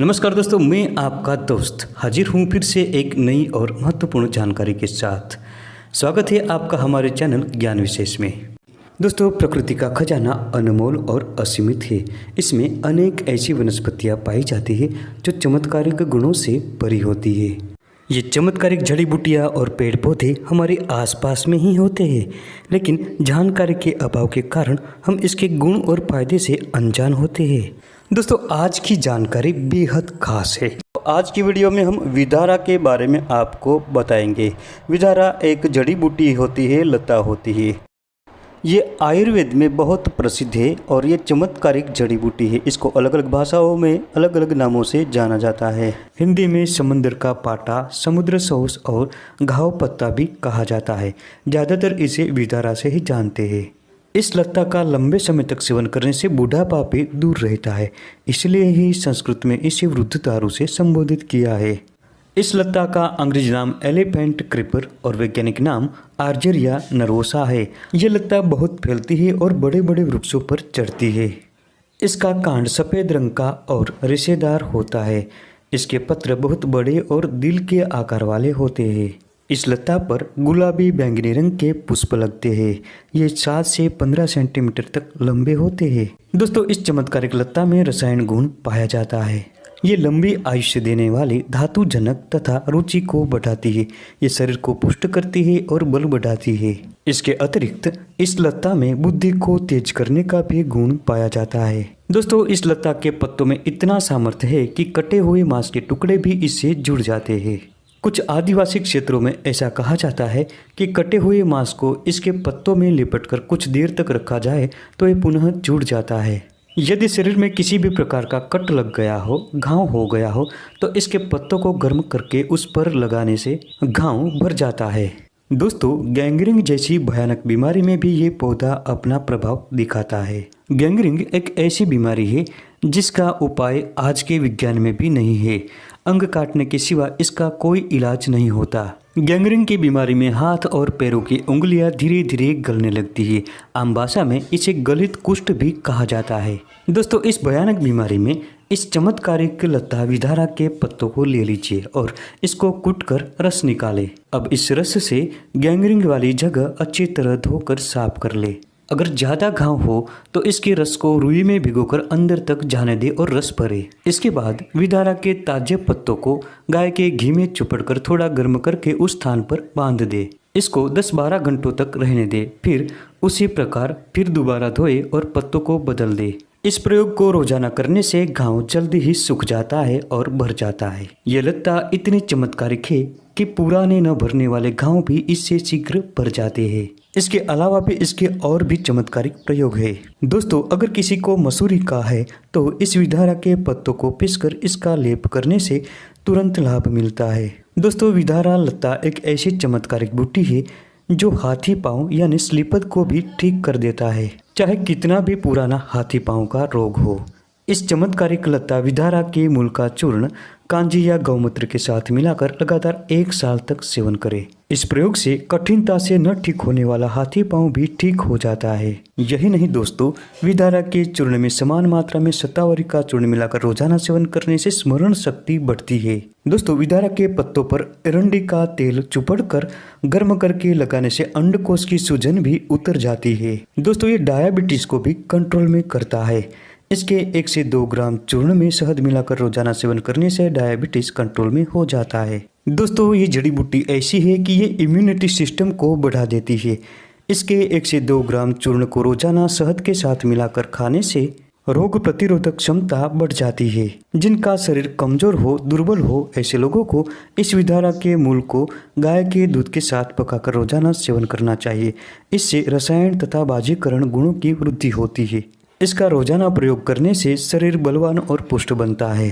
नमस्कार दोस्तों, मैं आपका दोस्त हाजिर हूँ फिर से एक नई और महत्वपूर्ण जानकारी के साथ। स्वागत है आपका हमारे चैनल ज्ञान विशेष में। दोस्तों, प्रकृति का खजाना अनमोल और असीमित है। इसमें अनेक ऐसी वनस्पतियाँ पाई जाती है जो चमत्कारिक गुणों से भरी होती है। ये चमत्कारिक जड़ी बूटियाँ और पेड़ पौधे हमारे आसपास में ही होते हैं, लेकिन जानकारी के अभाव के कारण हम इसके गुण और फायदे से अनजान होते हैं। दोस्तों, आज की जानकारी बेहद खास है। आज की वीडियो में हम विदारा के बारे में आपको बताएंगे। विदारा एक जड़ी बूटी होती है, लता होती है। ये आयुर्वेद में बहुत प्रसिद्ध है और ये चमत्कारिक जड़ी बूटी है। इसको अलग अलग भाषाओं में अलग अलग नामों से जाना जाता है। हिंदी में समुद्र का पाटा, समुद्र सौस और घाव पत्ता भी कहा जाता है। ज़्यादातर इसे विदारा से ही जानते हैं। इस लता का लंबे समय तक सेवन करने से बुढ़ापा भी दूर रहता है, इसलिए ही संस्कृत में इसे वृद्ध दारू से संबोधित किया है। इस लता का अंग्रेजी नाम एलिफेंट क्रीपर और वैज्ञानिक नाम आर्जेरिया नर्वोसा है। यह लता बहुत फैलती है और बड़े बड़े वृक्षों पर चढ़ती है। इसका कांड सफ़ेद रंग का और रेशेदार होता है। इसके पत्र बहुत बड़े और दिल के आकार वाले होते हैं। इस लता पर गुलाबी बैंगनी रंग के पुष्प लगते हैं। ये 7 से 15 सेंटीमीटर तक लंबे होते हैं। दोस्तों, इस चमत्कारिक लता में रसायन गुण पाया जाता है। ये लंबी आयुष्य देने वाली धातुजनक तथा रुचि को बढ़ाती है। ये शरीर को पुष्ट करती है और बल बढ़ाती है। इसके अतिरिक्त इस लता में बुद्धि को तेज करने का भी गुण पाया जाता है। दोस्तों, इस लता के पत्तों में इतना सामर्थ्य है कि कटे हुए मांस के टुकड़े भी इससे जुड़ जाते हैं। कुछ आदिवासी क्षेत्रों में ऐसा कहा जाता है कि कटे हुए मांस को इसके पत्तों में लिपटकर कुछ देर तक रखा जाए तो ये पुनः जुड़ जाता है। यदि शरीर में किसी भी प्रकार का कट लग गया हो, घाव हो गया हो, तो इसके पत्तों को गर्म करके उस पर लगाने से घाव भर जाता है। दोस्तों, गैंग्रीन जैसी भयानक बीमारी में भी ये पौधा अपना प्रभाव दिखाता है। गैंग्रीन एक ऐसी बीमारी है जिसका उपाय आज के विज्ञान में भी नहीं है। अंग काटने के सिवा इसका कोई इलाज नहीं होता। गैंग्रीन की बीमारी में हाथ और पैरों की उंगलियां धीरे धीरे गलने लगती है। आम भाषा में इसे गलित कुष्ठ भी कहा जाता है। दोस्तों, इस भयानक बीमारी में इस चमत्कारिक लता विदारा के पत्तों को ले लीजिए और इसको कूटकर रस निकालें। अब इस रस से गैंग्रीन वाली जगह अच्छी तरह धोकर साफ कर ले। अगर ज़्यादा घाव हो तो इसके रस को रुई में भिगोकर अंदर तक जाने दे और रस भरे। इसके बाद विदारा के ताजे पत्तों को गाय के घी में चुपड़कर थोड़ा गर्म करके उस स्थान पर बांध दे। इसको 10-12 घंटों तक रहने दे। फिर उसी प्रकार फिर दोबारा धोए और पत्तों को बदल दे। इस प्रयोग को रोजाना करने से घाव जल्दी ही सूख जाता है और भर जाता है। यह लता इतनी चमत्कारिक है कि पुराने न भरने वाले घाव भी इससे शीघ्र भर जाते हैं। इसके अलावा भी इसके और भी चमत्कारिक प्रयोग है। दोस्तों, अगर किसी को मसूरी का है तो इस विदारा के पत्तों को पीसकर इसका लेप करने से तुरंत लाभ मिलता है। दोस्तों, विदारा लता एक ऐसी चमत्कारिक बूटी है जो हाथी पांव यानी स्लीपद को भी ठीक कर देता है, चाहे कितना भी पुराना हाथी पांव का रोग हो। इस चमत्कारिक लता विदारा के मूल का चूर्ण कांजी या गौमूत्र के साथ मिलाकर लगातार 1 साल तक सेवन करें। इस प्रयोग से कठिनता से न ठीक होने वाला हाथी पांव भी ठीक हो जाता है। यही नहीं दोस्तों, विदारा के चूर्ण में समान मात्रा में शतावरी का चूर्ण मिलाकर रोजाना सेवन करने से स्मरण शक्ति बढ़ती है। दोस्तों, विदारा के पत्तों पर एरंडी का तेल चुपड़कर गर्म करके लगाने से अंडकोश की सूजन भी उतर जाती है। दोस्तों, ये डायबिटीज को भी कंट्रोल में करता है। इसके 1 से 2 ग्राम चूर्ण में शहद मिलाकर रोजाना सेवन करने से डायबिटीज कंट्रोल में हो जाता है। दोस्तों, ये जड़ी बूटी ऐसी है कि ये इम्यूनिटी सिस्टम को बढ़ा देती है। इसके 1 से 2 ग्राम चूर्ण को रोजाना शहद के साथ मिलाकर खाने से रोग प्रतिरोधक क्षमता बढ़ जाती है। जिनका शरीर कमजोर हो, दुर्बल हो, ऐसे लोगों को इस विदारा के मूल को गाय के दूध के साथ पकाकर रोजाना सेवन करना चाहिए। इससे रसायन तथा बाजीकरण गुणों की वृद्धि होती है। इसका रोजाना प्रयोग करने से शरीर बलवान और पुष्ट बनता है।